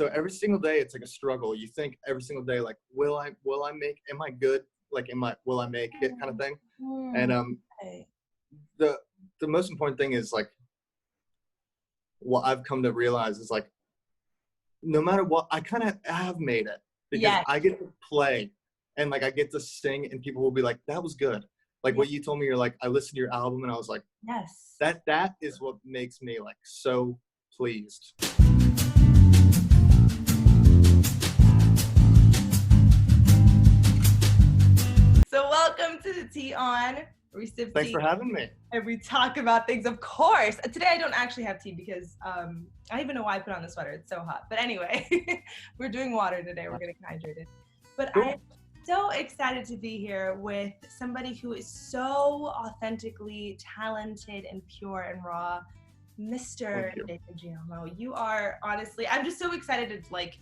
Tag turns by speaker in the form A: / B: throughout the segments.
A: So every single day it's like a struggle. You think every single day, like, will I am I good? Like, will I make it, kind of thing. And the most important thing is, like, what I've come to realize is, like, no matter what, I kind of have made it, because I get to play and, like, I get to sing and people will be like, that was good. Like what you told me, you're like, I listened to your album and I was like,
B: yes,
A: that is what makes me, like, so pleased.
B: So welcome to the Tea On. We sip
A: Thanks
B: tea
A: for having me.
B: and we talk about things, of course. Today I don't actually have tea because I don't even know why I put on the sweater. It's so hot. But anyway, we're doing water today. We're getting hydrated. But
A: Cool.
B: I'm so excited to be here with somebody who is so authentically talented and pure and raw, Mr. Giaimo. You are, honestly, I'm just so excited to, like,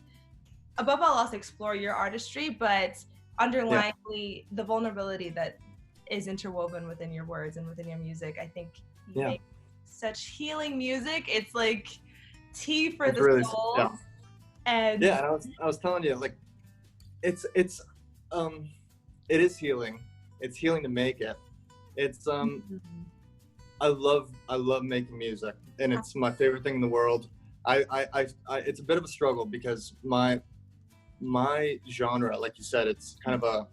B: above all else, explore your artistry, but underlyingly the vulnerability that is interwoven within your words and within your music. I think you make such healing music. It's like tea for the soul.
A: Yeah.
B: And
A: I was telling you, like, it is healing. It's healing to make it. It's I love making music, and it's my favorite thing in the world. I it's a bit of a struggle because my genre, like you said, it's kind of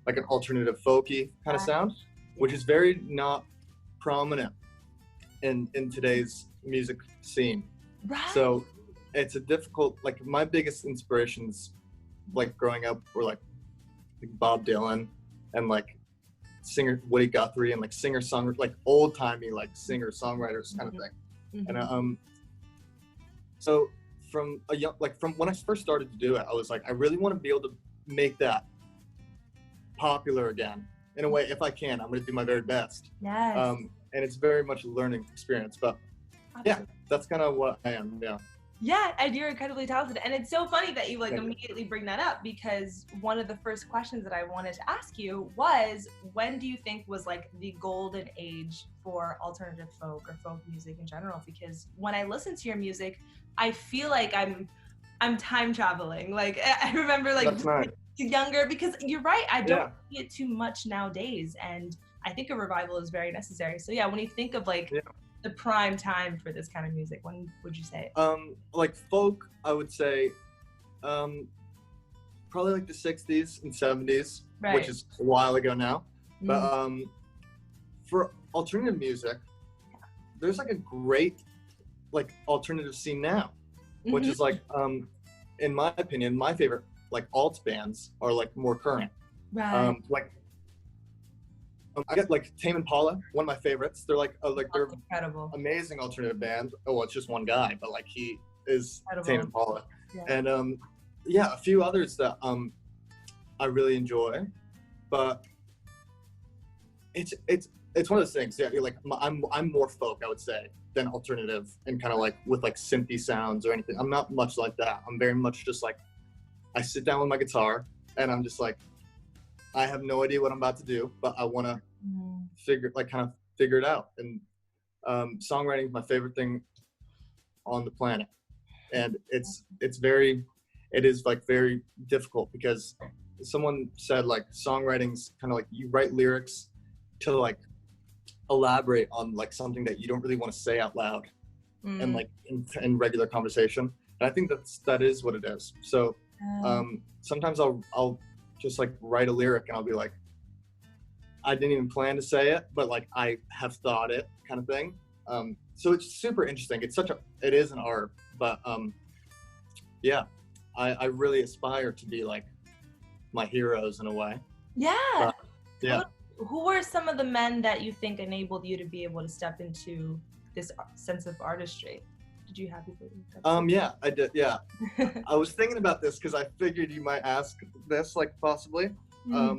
A: like an alternative folky kind of sound, which is very not prominent in today's music scene.
B: Right.
A: So it's a difficult, like, my biggest inspirations, like, growing up were like Bob Dylan and, like, singer Woody Guthrie and, like, singer-songwriter, like, old-timey, like, singer-songwriters kind of thing. And so from when I first started to do it, I was like, I really want to be able to make that popular again. In a way, if I can, I'm going to do my very best.
B: Yes.
A: And it's very much a learning experience. But yeah, that's kind of what I am. Yeah.
B: Yeah, and you're incredibly talented. And it's so funny that you, like, immediately bring that up, because one of the first questions that I wanted to ask you was, when do you think was, like, the golden age for alternative folk or folk music in general? Because when I listen to your music, I feel like I'm time traveling. Like, I remember, like, younger, because you're right, I don't see it too much nowadays, and I think a revival is very necessary. So yeah, when you think of, like, the prime time for this kind of music, when would you say it?
A: Like folk, I would say probably like the 60s and 70s, which is a while ago now. But for alternative music, there's, like, a great, like, alternative scene now, which is, like, in my opinion, my favorite, like, alt bands are, like, more current. Like, I get, like, Tame Impala, one of my favorites. They're like they're
B: incredible,
A: amazing alternative band. Oh, well, it's just one guy, but, like, he is Tame Impala. And a few others that I really enjoy. But it's one of those things. Yeah, like, I'm more folk, I would say, than alternative, and kind of, like, with, like, synthy sounds or anything. I'm not much like that. I'm very much just, like, I sit down with my guitar and I'm just like, I have no idea what I'm about to do, but I want to kind of figure it out. And songwriting is my favorite thing on the planet. And it is like very difficult, because someone said, like, songwriting's kind of like you write lyrics to, like, elaborate on, like, something that you don't really want to say out loud and, like, in regular conversation. And I think that is what it is. So sometimes I'll just, like, write a lyric and I'll be like, I didn't even plan to say it, but, like, I have thought it, kind of thing. So it's super interesting. It is an art, but yeah, I really aspire to be, like, my heroes in a way.
B: Yeah.
A: Yeah.
B: Who were some of the men that you think enabled you to be able to step into this sense of artistry? Did you have people?
A: Yeah, I did. Yeah. I was thinking about this because I figured you might ask this, like, possibly. I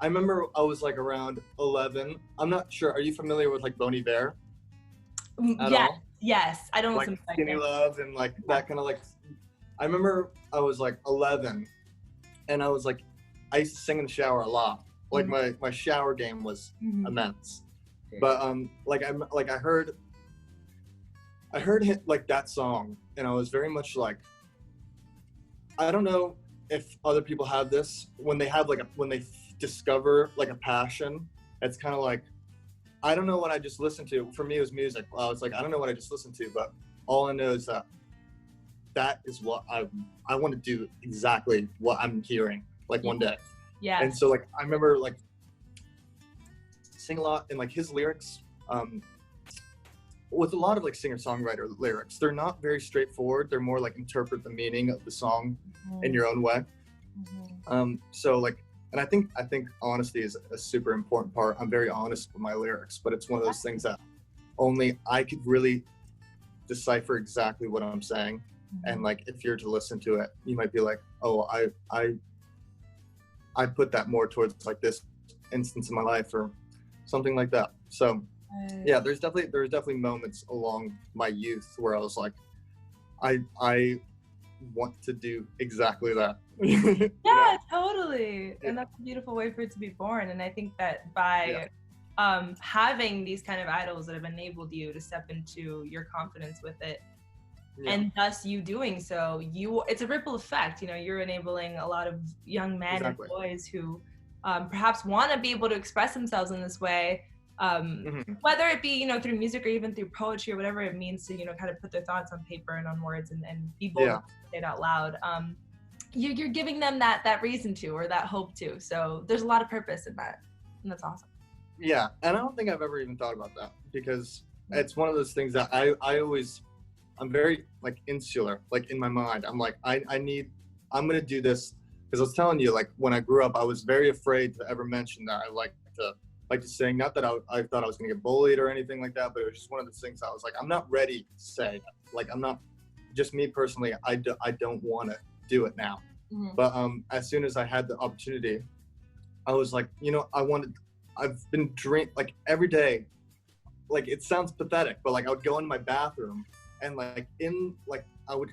A: remember I was, like, around 11. I'm not sure. Are you familiar with, like, Bon Iver?
B: Yes. I don't
A: like
B: listen to
A: Skinny Love and, like, that kind of, like. I remember I was, like, 11, and I was, like, I used to sing in the shower a lot. Like, my shower game was immense. But I heard him, like, that song, and I was very much like, I don't know if other people have this when they have when they discover like a passion. It's kind of like, I don't know what I just listened to. For me, it was music. I was like, I don't know what I just listened to, but all I know is that is what I want to do, exactly what I'm hearing like one day.
B: Yeah.
A: And so like I remember like sing a lot, and like his lyrics, with a lot of like singer-songwriter lyrics, they're not very straightforward. They're more like interpret the meaning of the song in your own way. So like, and I think honesty is a super important part. I'm very honest with my lyrics, but it's one of those things that only I could really decipher exactly what I'm saying. And like, if you're to listen to it, you might be like, oh, I put that more towards like this instance in my life or something like that. So yeah, there's definitely moments along my youth where I was like, I want to do exactly that.
B: Yeah, totally. And that's a beautiful way for it to be born. And I think that by having these kind of idols that have enabled you to step into your confidence with it, and thus you doing so, it's a ripple effect. You know, you're enabling a lot of young men and boys who perhaps want to be able to express themselves in this way, whether it be, you know, through music or even through poetry or whatever it means to, you know, kind of put their thoughts on paper and on words and be bold to say it out loud. You're giving them that reason to, or that hope to. So there's a lot of purpose in that, and that's awesome.
A: Yeah, and I don't think I've ever even thought about that, because it's one of those things that I'm very like insular, like in my mind. I'm like, I'm gonna do this, because I was telling you, like when I grew up, I was very afraid to ever mention that I like to sing. Not that I thought I was gonna get bullied or anything like that, but it was just one of those things I was like, I'm not ready to say that. Like, I'm not, just me personally, I don't want to do it now. But as soon as I had the opportunity, I was like, you know, I've been like every day, like it sounds pathetic, but like I would go into my bathroom and like I would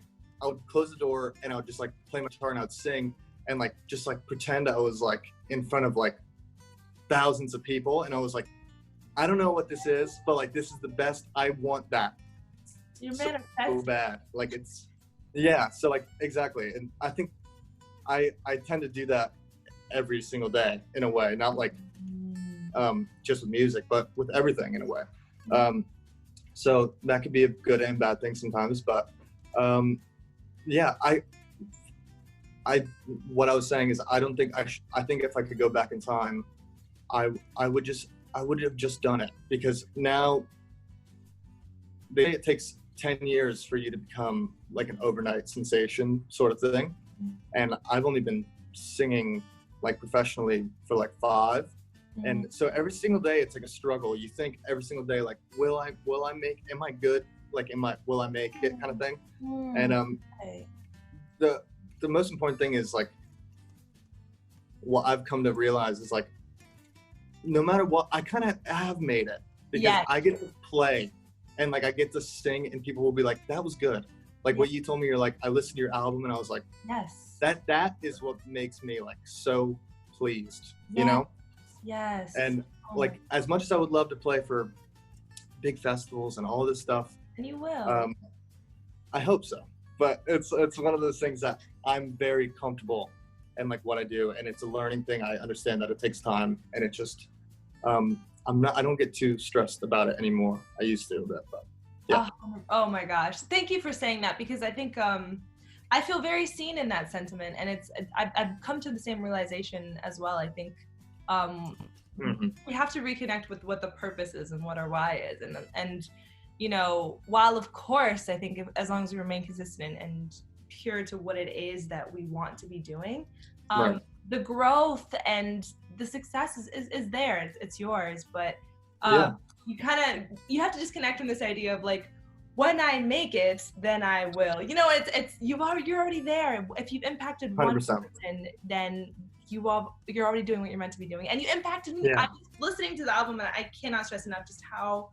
A: close the door and I would just like play my guitar and I would sing and like just like pretend I was like in front of like thousands of people, and I was like, I don't know what this is, but like this is the best. I want that.
B: You're
A: so bad. Like it's so like exactly. And I think I tend to do that every single day in a way, not like just with music, but with everything in a way. So that could be a good and bad thing sometimes, but what I was saying is I don't think I think if I could go back in time, I would have just done it, because now it takes 10 years for you to become like an overnight sensation sort of thing. And I've only been singing like professionally for like 5. And so every single day it's like a struggle. You think every single day, like, will I make, am I good? Like, will I make it kind of thing? And the most important thing is like, what I've come to realize is like, no matter what, I kind of have made it, because I get to play and like I get to sing and people will be like, that was good. Like what you told me, you're like, I listened to your album and I was like, that is what makes me like so pleased, you know?
B: Yes.
A: And like, as much as I would love to play for big festivals and all this stuff,
B: and you will,
A: I hope so. But it's one of those things that I'm very comfortable in like what I do, and it's a learning thing. I understand that it takes time, and it just I don't get too stressed about it anymore. I used to, but yeah.
B: Oh my gosh, thank you for saying that, because I think I feel very seen in that sentiment, and I've come to the same realization as well. I think we have to reconnect with what the purpose is and what our why is, and you know, while of course I think as long as we remain consistent and pure to what it is that we want to be doing, the growth and the success is there. It's yours, but you have to disconnect from this idea of like, when I make it, then I will. You know, you're already there. If you've impacted 100%. One person, then you're already doing what you're meant to be doing, and you impacted me. I'm listening to the album, and I cannot stress enough just how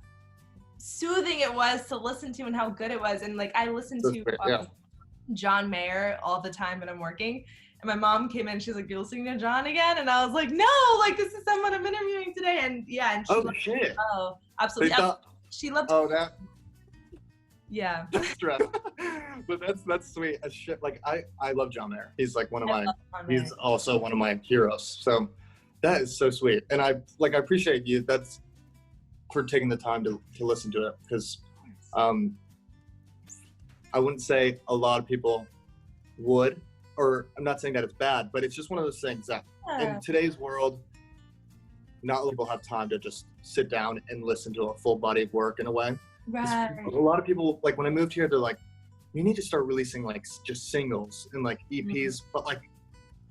B: soothing it was to listen to and how good it was. And like, I listen to John Mayer all the time when I'm working, and my mom came in, she's like, you're listening to John again? And I was like, no, like this is someone I'm interviewing today. And she
A: shit.
B: Oh, absolutely. She loved Yeah.
A: Stress. But that's sweet as shit. Like I love John Mayer. He's like he's also one of my heroes. So that is so sweet. And I appreciate you. That's for taking the time to listen to it, because I wouldn't say a lot of people would, or I'm not saying that it's bad, but it's just one of those things that in today's world, not a lot of people have time to just sit down and listen to a full body of work in a way.
B: Right.
A: A lot of people, like when I moved here, they're like, you need to start releasing like just singles and like EPs, but like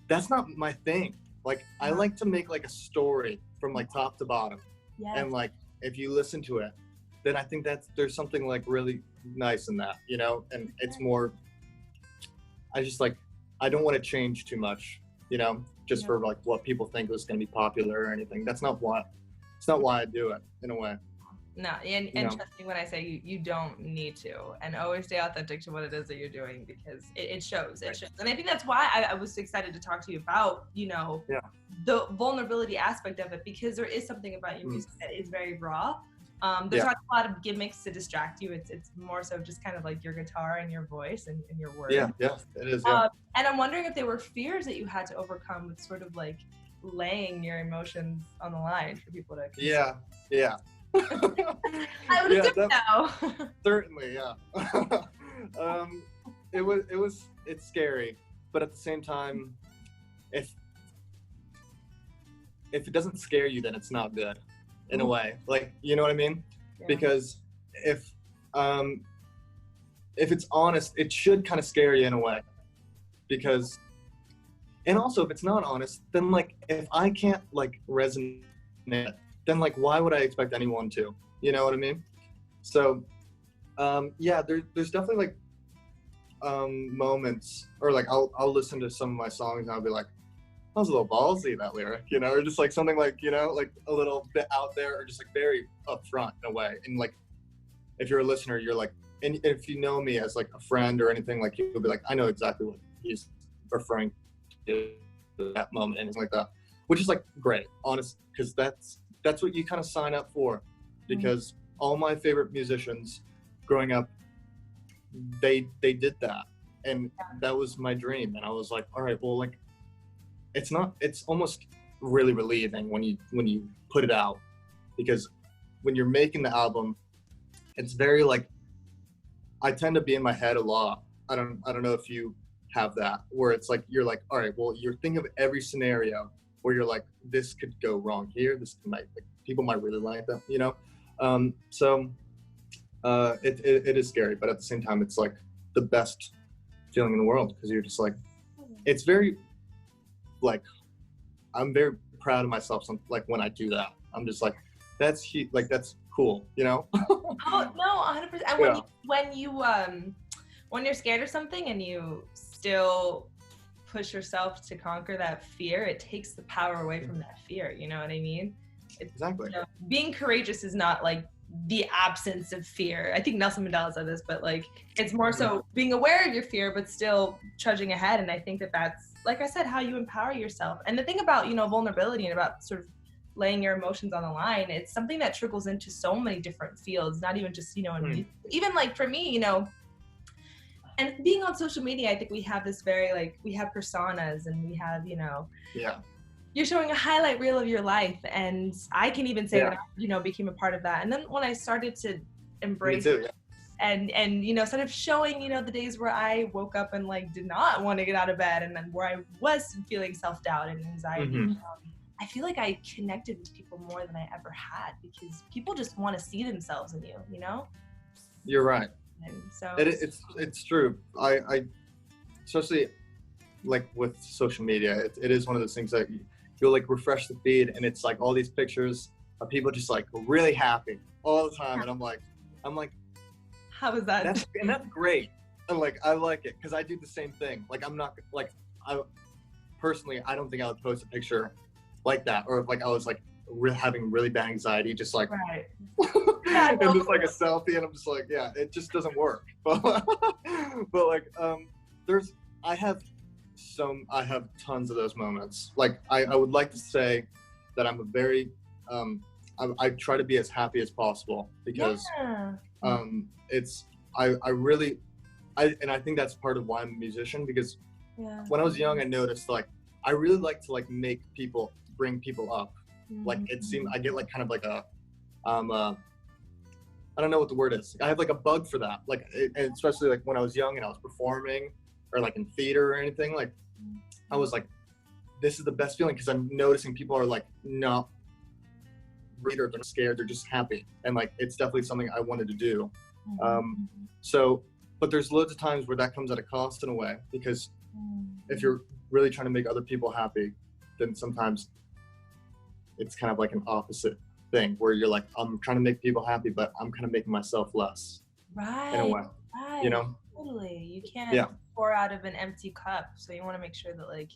A: that's not my thing. Like I like to make like a story from like top to bottom. And like if you listen to it, then I think there's something like really nice in that, you know. And it's more, I just like, I don't want to change too much, you know, just for like what people think was going to be popular or anything. It's not why I do it, in a way.
B: No, and trust me when I say you don't need to, and always stay authentic to what it is that you're doing, because it shows. It shows. And I think that's why I was excited to talk to you about, you know, the vulnerability aspect of it, because there is something about your music that is very raw. There's not a lot of gimmicks to distract you. It's more so just kind of like your guitar and your voice and your words.
A: Yeah, it is. Yeah.
B: And I'm wondering if there were fears that you had to overcome with sort of like laying your emotions on the line for people to consider.
A: Yeah.
B: I would assume so.
A: Certainly, yeah. It's scary, but at the same time, if it doesn't scare you, then it's not good, in a way. Like, you know what I mean? Yeah. Because if it's honest, it should kind of scare you in a way. Because, and also if it's not honest, then like if I can't like resonate, then like why would I expect anyone to? You know what I mean? So there's definitely like moments, or like I'll listen to some of my songs and I'll be like, that was a little ballsy, that lyric, you know, or just like something like, you know, like a little bit out there, or just like very upfront in a way. And like if you're a listener, you're like, and if you know me as like a friend or anything, like you'll be like, I know exactly what he's referring to that moment and things like that, which is like great, honest, because that's what you kind of sign up for, because all my favorite musicians growing up, they did that, and that was my dream. And I was like, all right, well, like it's almost really relieving when you put it out, because when you're making the album, it's very like, I tend to be in my head a lot. I don't know if you have that, where it's like you're like, all right, well, you're thinking of every scenario where you're like, this could go wrong here, people might really like that, you know. It is scary, but at the same time, it's like the best feeling in the world, because you're just like, it's very like, I'm very proud of myself. Like when I do that, I'm just like, that's cool, you know.
B: Oh no, 100%. And when you're scared of something and you still push yourself to conquer that fear, it takes the power away from that fear. You know what I mean?
A: Exactly.
B: You know, being courageous is not like the absence of fear. I think Nelson Mandela said this, but like it's more so being aware of your fear, but still trudging ahead. And I think that's, like I said, how you empower yourself. And the thing about, you know, vulnerability and about sort of laying your emotions on the line, it's something that trickles into so many different fields, not even just, you know, even like for me, you know, and being on social media, I think we have this very like, we have personas, and we have, you know, you're showing a highlight reel of your life. And I can even say that I, you know, became a part of that. And then when I started to embrace and you know, sort of showing, you know, the days where I woke up and like did not want to get out of bed, and then where I was feeling self-doubt and anxiety, I feel like I connected with people more than I ever had, because people just want to see themselves in you, you know?
A: You're right.
B: And so
A: it's true. I especially like with social media, it is one of those things that you'll like refresh the feed, and it's like all these pictures of people just like really happy all the time, and I'm like,
B: how is that?
A: That's great. And like I like it, because I do the same thing. Like I'm not like, I personally, I don't think I would post a picture like that, or if like I was like having really bad anxiety, just like and just like a selfie, and I'm just like, it just doesn't work. But like I have tons of those moments. Like I would like to say that I'm a very I try to be as happy as possible, because I really, and I think that's part of why I'm a musician, because when I was young, I noticed like I really like to like bring people up. Like it seemed I get like kind of like a I don't know what the word is. I have like a bug for that. Like, and especially like when I was young and I was performing or like in theater or anything, like I was like, this is the best feeling, because I'm noticing people are like not worried or they're scared, they're just happy. And like, it's definitely something I wanted to do. So, but there's loads of times where that comes at a cost in a way, because if you're really trying to make other people happy, then sometimes it's kind of like an opposite thing where you're like, I'm trying to make people happy, but I'm kind of making myself less.
B: Right.
A: In a way.
B: Right.
A: You know?
B: Totally. You can't pour out of an empty cup. So you want to make sure that like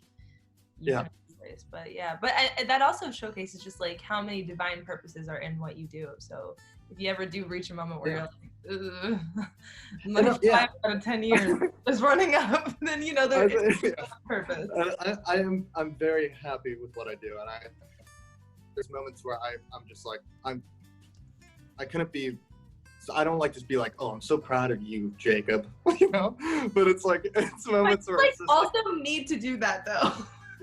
B: you can place. But that also showcases just like how many divine purposes are in what you do. So if you ever do reach a moment where you're like, 5 out of 10 years is running up, then you know there is a purpose.
A: I'm very happy with what I do, and there's moments where I'm just like I couldn't be. So I don't like just be like, oh, I'm so proud of you, Jacob, you know. But it's like it's moments where it's just
B: also like, need to do that though.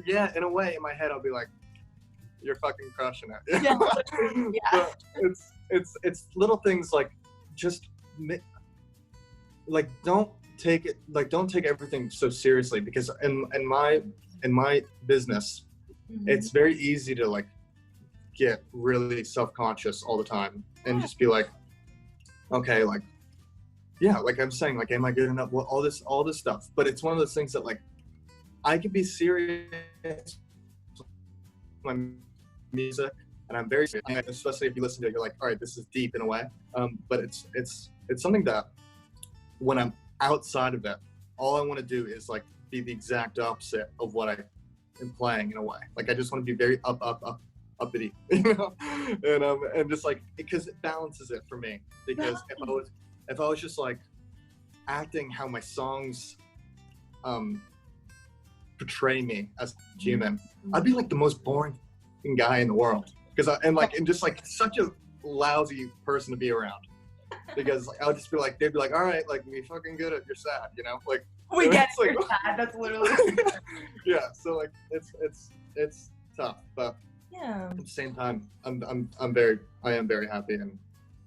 A: Yeah, in a way, in my head, I'll be like, you're fucking crushing it.
B: Yeah.
A: But it's little things like just like don't take everything so seriously, because in my business, it's very easy to like get really self-conscious all the time and just be like, okay, like, yeah, like I'm saying, like, am I good enough? Well, all this stuff. But it's one of those things that like I can be serious with my music, and I'm very serious, especially if you listen to it, you're like, all right, this is deep in a way. But it's something that when I'm outside of it, all I want to do is like be the exact opposite of what I am playing in a way. Like I just want to be very uppity, you know, and just like, because it balances it for me. Because if I was just like acting how my songs portray me as a human, I'd be like the most boring guy in the world. Because I'm just like such a lousy person to be around. Because like, I would just be like, they'd be like, all right, like we fucking good at you're sad, you know, like
B: we get it, you're sad. That's literally
A: yeah. So like it's tough, but
B: yeah.
A: At the same time, I am very happy, and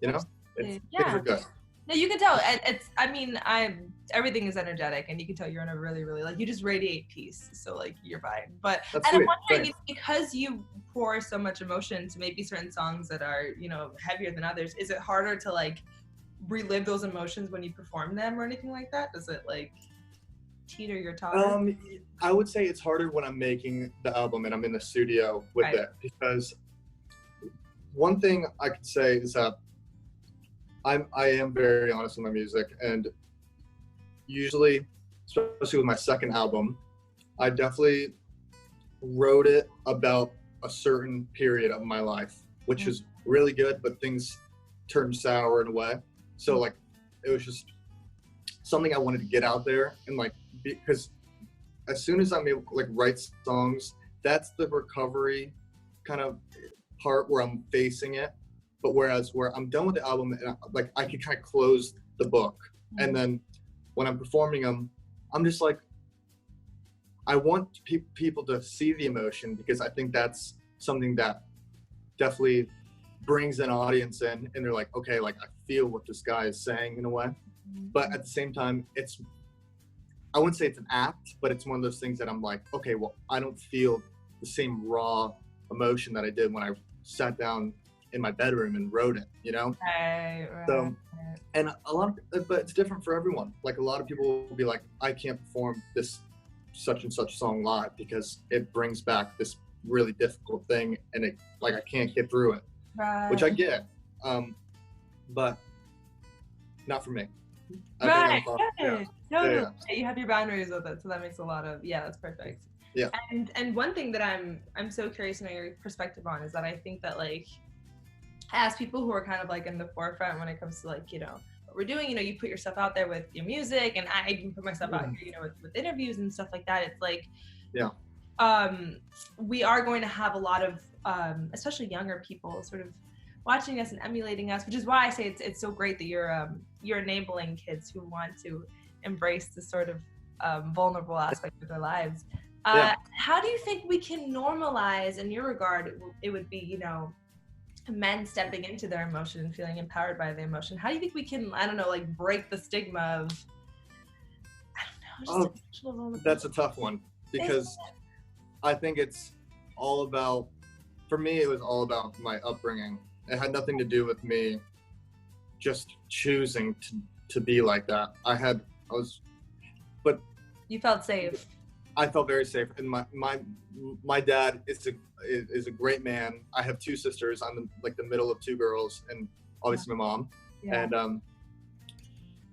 A: you know, things are good.
B: No, you can tell. Everything is energetic, and you can tell you're in a really, really like you just radiate peace. So like you're fine. But I'm wondering, because you pour so much emotion to maybe certain songs that are, you know, heavier than others, is it harder to like relive those emotions when you perform them or anything like that? Does it like teeter your tolerance?
A: I would say it's harder when I'm making the album and I'm in the studio with it, because one thing I could say is that I am very honest with my music, and usually, especially with my second album, I definitely wrote it about a certain period of my life, which is really good, but things turned sour in a way. So like, it was just something I wanted to get out there, and like, because as soon as I'm able to like write songs, that's the recovery kind of part where I'm facing it. But where I'm done with the album, and like I can kind of close the book, and then when I'm performing them, I'm just like, I want people to see the emotion, because I think that's something that definitely brings an audience in, and they're like, okay, like I feel what this guy is saying in a way. But at the same time, I wouldn't say it's an act, but it's one of those things that I'm like, okay, well, I don't feel the same raw emotion that I did when I sat down in my bedroom and wrote it, you know?
B: Right.
A: So, and but it's different for everyone. Like a lot of people will be like, I can't perform this such and such song live because it brings back this really difficult thing, and it like I can't get through it, which I get, but not for me.
B: Right. Yeah. You have your boundaries with it, so that makes a lot of that's perfect.
A: Yeah.
B: And one thing that I'm so curious to know your perspective on is that I think that like as people who are kind of like in the forefront when it comes to like, you know, what we're doing, you know, you put yourself out there with your music, and I even put myself out here, you know, with interviews and stuff like that. It's like, we are going to have a lot of, especially younger people sort of watching us and emulating us, which is why I say it's so great that you're enabling kids who want to embrace this sort of vulnerable aspect of their lives. How do you think we can normalize, in your regard, it would be, you know, men stepping into their emotion and feeling empowered by the emotion? How do you think we can, I don't know, like break the stigma of, I don't know, just emotional
A: that's a tough one, because I think it's all about, for me, it was all about my upbringing. It had nothing to do with me just choosing to be like that. But
B: you felt safe.
A: I felt very safe, and my dad is a great man. I have two sisters. I'm like the middle of two girls, and obviously my mom.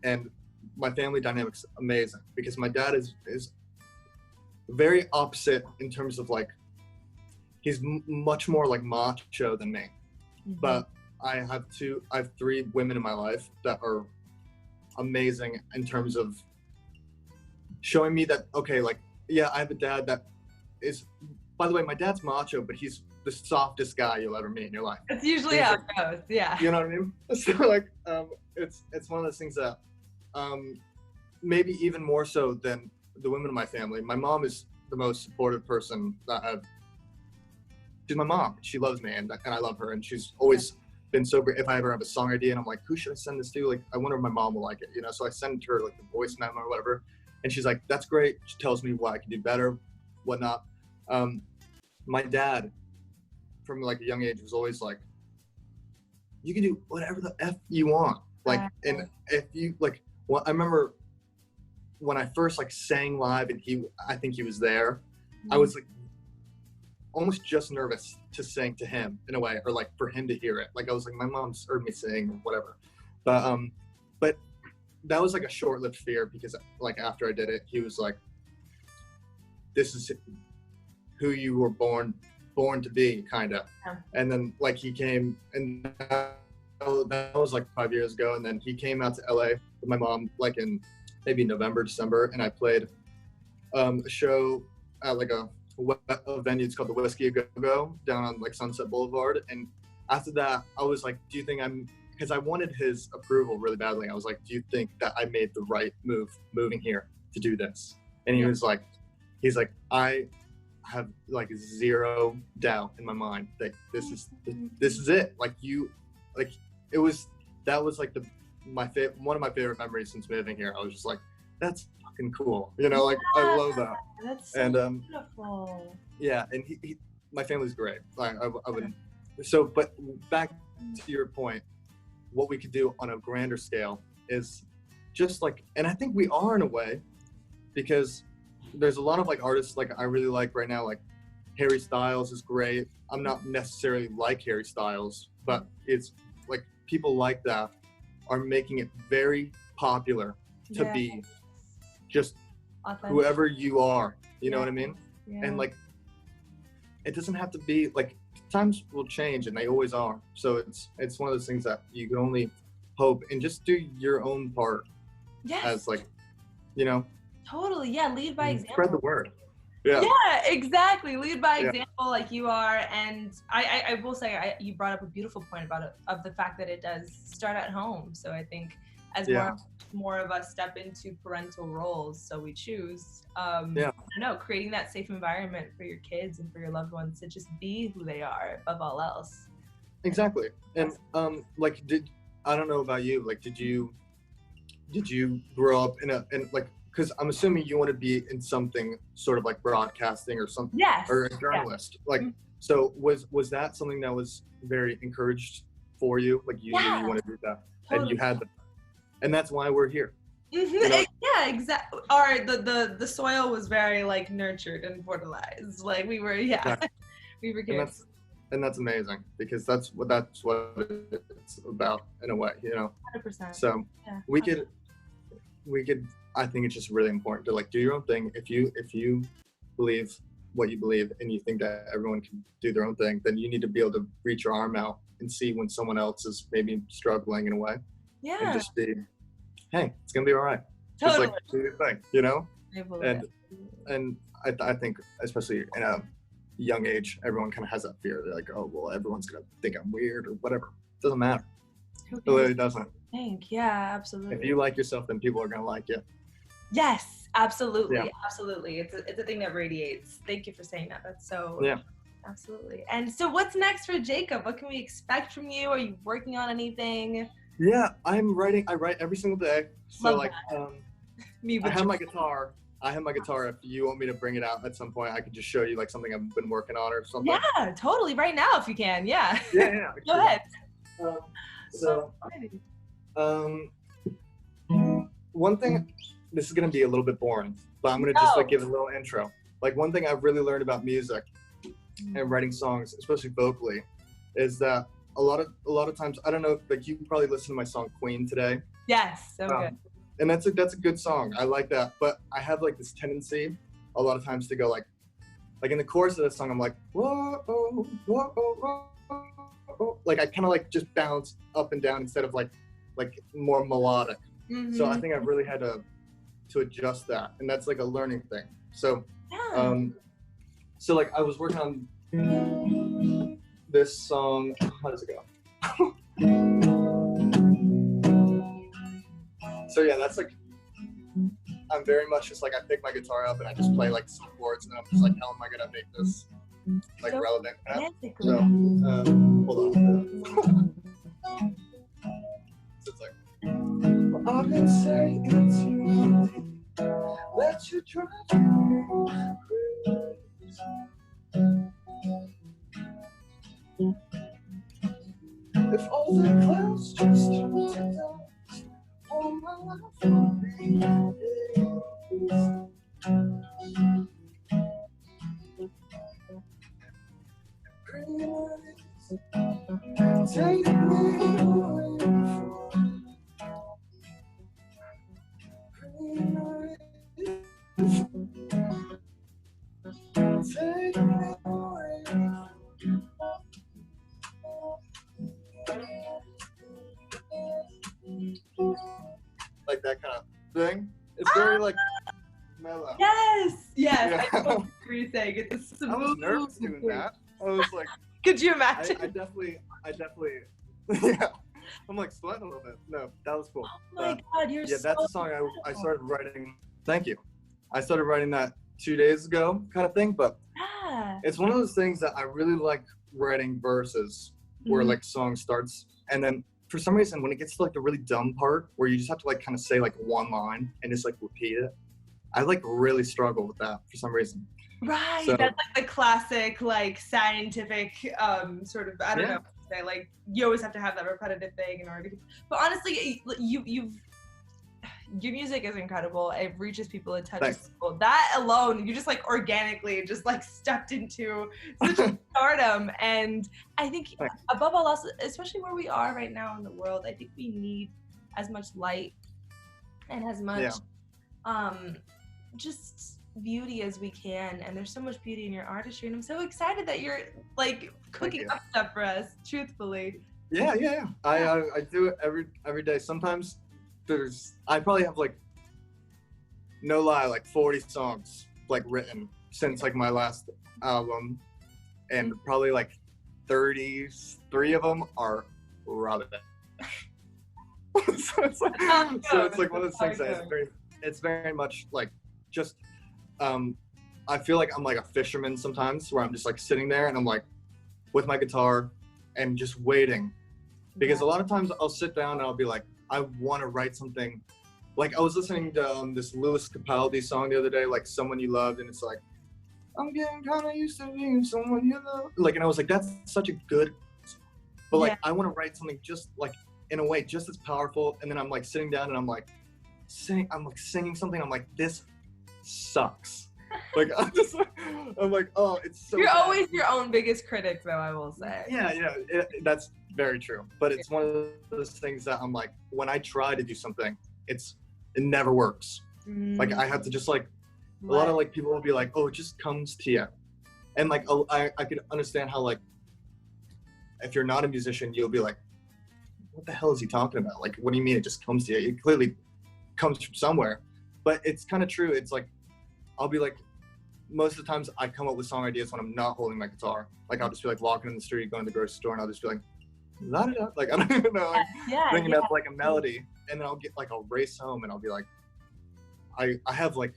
A: And my family dynamic's amazing, because my dad is very opposite in terms of like, he's much more like macho than me. But I have three women in my life that are amazing in terms of showing me that, okay, like, yeah, I have a dad that is, by the way, my dad's macho, but he's the softest guy you'll ever meet in your life.
B: It's usually how it goes, yeah.
A: You know what I mean? So like, it's one of those things that maybe even more so than the women in my family. My mom is the most supportive person that she's my mom. She loves me, and I love her, and she's always been so great. If I ever have a song idea and I'm like, who should I send this to? Like, I wonder if my mom will like it, you know? So I send her like the voice memo or whatever, and she's like, that's great. She tells me what I can do better, whatnot. My dad, from like a young age, was always like, you can do whatever the F you want. Like, and if you like, well, I remember when I first like sang live and I think he was there, I was like almost just nervous to sing to him in a way, or like for him to hear it. Like I was like, my mom's heard me sing or whatever. But that was like a short-lived fear, because like after I did it, he was like, this is who you were born to be, kind of. And then like he came, and that was like 5 years ago, and then he came out to LA with my mom like in maybe November, December, and I played a show at like a venue. It's called the Whiskey A Go down on like Sunset Boulevard. And after that, I was like, do you think because I wanted his approval really badly. I was like, do you think that I made the right move moving here to do this? And he's like, I have like zero doubt in my mind that this is it. Like that was like one of my favorite memories since moving here. I was just like, that's fucking cool, you know, like I love that.
B: That's so beautiful.
A: Yeah, and he my family's great. Like I wouldn't. So, but back to your point, what we could do on a grander scale is just like, and I think we are in a way, because there's a lot of like artists like I really like right now, like Harry Styles is great. I'm not necessarily like Harry Styles, but it's like people like that are making it very popular to be just authentic. Whoever you are, you know what I mean? Yeah. And like, it doesn't have to be like, times will change, and they always are. So it's one of those things that you can only hope and just do your own part.
B: Yes.
A: As like, you know.
B: Totally, yeah. Lead by example.
A: Spread the word. Yeah.
B: Yeah, exactly. Lead by example, like you are. And I will say, you brought up a beautiful point about it, of the fact that it does start at home. So I think as more of us step into parental roles, so we choose, I don't know, creating that safe environment for your kids and for your loved ones to just be who they are above all else.
A: Exactly. And like, I don't know about you, like, did you grow up in like, because I'm assuming you want to be in something sort of like broadcasting or something, or a journalist. Like, so was that something that was very encouraged for you? Like you want to do that, and you had and that's why we're here. You know?
B: Yeah, exactly. Or the soil was very like nurtured and fertilized. Like we were, we were kids.
A: And that's amazing, because that's what it's about in a way, you know.
B: 100%.
A: So we could. I think it's just really important to like do your own thing. If you believe what you believe and you think that everyone can do their own thing, then you need to be able to reach your arm out and see when someone else is maybe struggling in a way. Yeah. And just be, hey, it's gonna be all right.
B: Totally.
A: Just like do your thing, you know. And I think especially in a young age, everyone kind of has that fear. They're like, oh well, everyone's gonna think I'm weird or whatever. doesn't matter. It really doesn't.
B: Yeah, absolutely.
A: If you like yourself, then people are gonna like you.
B: Yes, absolutely, absolutely. It's a thing that radiates. Thank you for saying that. That's so.
A: Yeah.
B: Absolutely. And so, what's next for Jacob? What can we expect from you? Are you working on anything?
A: Yeah, I'm writing. I write every single day. So
B: Love
A: like,
B: Me,
A: I have my guitar. If you want me to bring it out at some point, I could just show you like something I've been working on or something.
B: Yeah, totally. Right now, if you can. Yeah.
A: Yeah.
B: Go ahead.
A: One thing, this is gonna be a little bit boring, but I'm gonna just like give a little intro. Like one thing I've really learned about music and writing songs, especially vocally, is that a lot of times, I don't know, like you probably listened to my song Queen today.
B: Yes, so good.
A: And that's a good song. I like that. But I have like this tendency a lot of times to go like in the chorus of this song, I'm like, whoa, oh, whoa, oh, whoa. Like I kind of like just bounce up and down instead of like more melodic.
B: Mm-hmm.
A: So I think I've really had to adjust that. And that's like a learning thing. So, so like I was working on this song. How does it go? So yeah, that's like, I'm very much just like, I pick my guitar up and I just play like some chords and then I'm just like, how am I gonna make this like so relevant? So, hold on. So it's like, well, I've been saying it's you, let you drive me crazy. If all the clouds just turn to dust, all my life will be take me away from take me away. Like that kind of thing. It's very like mellow.
B: Yes.
A: Yeah.
B: I know what you're saying. It's
A: I was nervous doing that. I was like,
B: could you imagine?
A: I definitely yeah. I'm like sweating a little bit. No, that was cool.
B: Oh my God, you're
A: yeah, that's a song I started writing. Thank you. I started writing that 2 days ago, kind of thing. But it's one of those things that I really like writing verses where like song starts and then for some reason when it gets to like the really dumb part where you just have to like kind of say like one line and just like repeat it, I like really struggle with that for some reason.
B: Right. So, that's like the classic like scientific sort of, I don't know. Say, like you always have to have that repetitive thing in order to, but honestly your music is incredible. It reaches people, it touches people. That alone, you just like organically just like stepped into such a stardom. And I think above all else, especially where we are right now in the world, I think we need as much light and as much just beauty as we can, and there's so much beauty in your artistry, and I'm so excited that you're like cooking up stuff for us, truthfully.
A: Yeah. I do it every day. Sometimes I probably have like, no lie, like 40 songs like written since like my last album, and probably like 33 of them are rubbish. so it's like one of those things that it's very much like just I feel like I'm like a fisherman sometimes where I'm just like sitting there and I'm like with my guitar and just waiting, because a lot of times I'll sit down and I'll be like, I want to write something. Like I was listening to this Louis Capaldi song the other day, like Someone You Loved, and it's like, I'm getting kind of used to being someone you love. Like, and I was like, that's such a good song. But like, I want to write something just like in a way just as powerful. And then I'm like sitting down and I'm like singing something. I'm like, this sucks. Like I'm like, oh, it's so.
B: You're always your own biggest critic, though, I will say.
A: Yeah, that's very true. But it's one of those things that I'm like, when I try to do something, it never works. Like I have to just like, a lot of like people will be like, oh, it just comes to you, and like I could understand how like, if you're not a musician, you'll be like, what the hell is he talking about? Like, what do you mean it just comes to you? It clearly comes from somewhere. But it's kind of true. It's like, I'll be like, most of the times I come up with song ideas when I'm not holding my guitar. Like I'll just be like walking in the street, going to the grocery store, and I'll just be like, like I don't even know, like thinking
B: yeah.
A: that's like a melody, and then I'll race home and I'll be like, I have like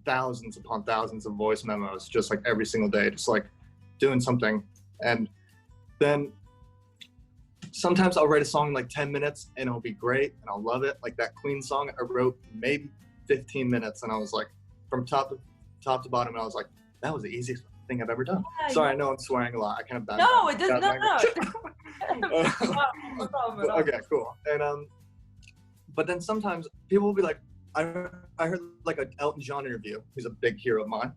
A: thousands upon thousands of voice memos just like every single day, just like doing something. And then sometimes I'll write a song in like 10 minutes and it'll be great and I'll love it. Like that Queen song I wrote maybe 15 minutes and I was like, from top to bottom, and I was like, that was the easiest thing I've ever done. Yeah, sorry, I know I'm swearing a lot. I kind of
B: no, it doesn't. No.
A: Okay, cool. And but then sometimes people will be like, I heard like an Elton John interview. He's a big hero of mine.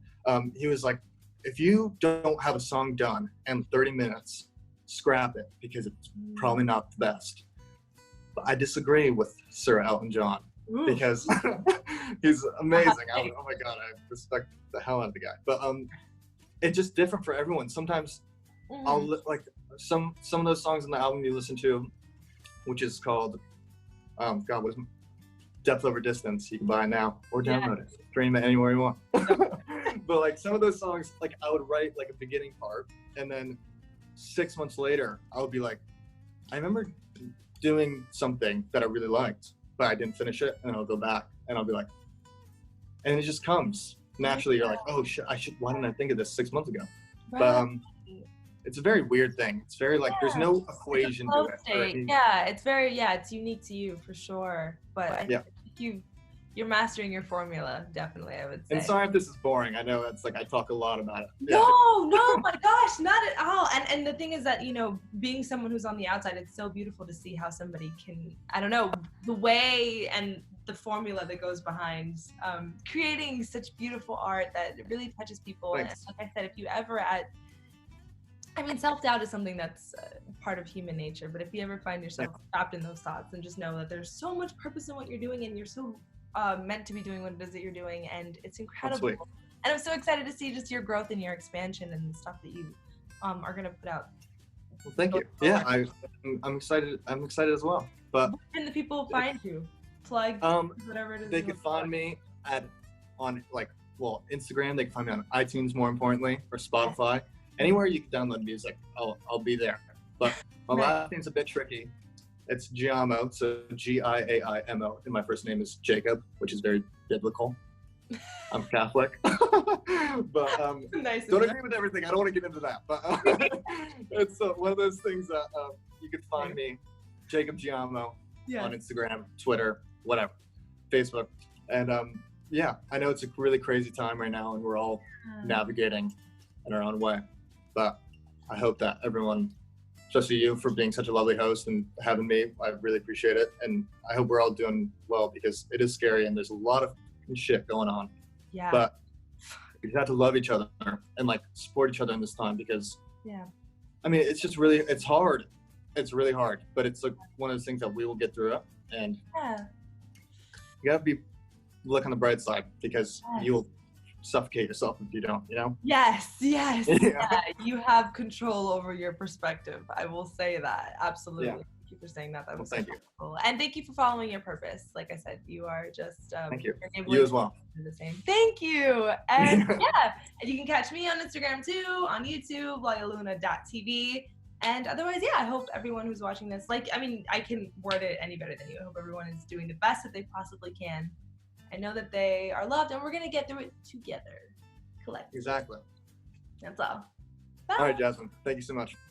A: He was like, if you don't have a song done in 30 minutes, scrap it because it's probably not the best. But I disagree with Sir Elton John because he's amazing. Oh my God, I respect the hell out of the guy. But it's just different for everyone. Sometimes I'll like some of those songs on the album you listen to, which is called God, what is it? Depth Over Distance. You can buy it now or download it, stream it anywhere you want. But like some of those songs, like I would write like a beginning part, and then 6 months later, I would be like, I remember doing something that I really liked, but I didn't finish it, and I'll go back and I'll be like, and it just comes naturally. You're like, oh shit, why didn't I think of this 6 months ago? Right. But it's a very weird thing. It's very like there's no equation to it.
B: Right? It's unique to you for sure. But I think you're mastering your formula, definitely, I would say.
A: And sorry if this is boring. I know it's like I talk a lot about it.
B: No, my gosh, not at all. And the thing is that, you know, being someone who's on the outside, it's so beautiful to see how somebody can, I don't know, the way and the formula that goes behind creating such beautiful art that really touches people. Thanks. And like I said, if you ever self-doubt is something that's part of human nature, but if you ever find yourself trapped in those thoughts, then just know that there's so much purpose in what you're doing, and you're so meant to be doing what it is that you're doing, and it's incredible. Absolutely. And I'm so excited to see just your growth and your expansion and the stuff that you are going to put out.
A: Well, thank you. Yeah, I'm excited. I'm excited as well. But
B: where can the people find you? Plug whatever it is.
A: They can find me on Instagram. They can find me on iTunes, more importantly, or Spotify. Anywhere you can download music, I'll be there. But my last name's a bit tricky. It's Giaimo, so Giaimo, and my first name is Jacob, which is very biblical. I'm Catholic. But don't agree with everything. I don't want to get into that. But it's one of those things that you can find me, Jacob Giaimo, on Instagram, Twitter, whatever, Facebook. And I know it's a really crazy time right now, and we're all navigating in our own way. But I hope that everyone, especially you, for being such a lovely host and having me, I really appreciate it. And I hope we're all doing well, because it is scary and there's a lot of shit going on. Yeah. But we have to love each other and like support each other in this time, because it's just really, it's hard. It's really hard, but it's like one of those things that we will get through it. And you gotta look on the bright side, because you'll suffocate yourself if you don't, you know?
B: Yes. Yeah. You have control over your perspective. I will say that. Absolutely. Thank you for saying that. That was
A: thank you.
B: Cool. And thank you for following your purpose. Like I said, you are just
A: thank you. You as well.
B: The same. Thank you. And and you can catch me on Instagram too, on YouTube, laluna.tv. And otherwise, I hope everyone who's watching this, I can word it any better than you. I hope everyone is doing the best that they possibly can. I know that they are loved, and we're going to get through it together, collectively.
A: Exactly.
B: That's all. Bye.
A: All right, Jazmin. Thank you so much.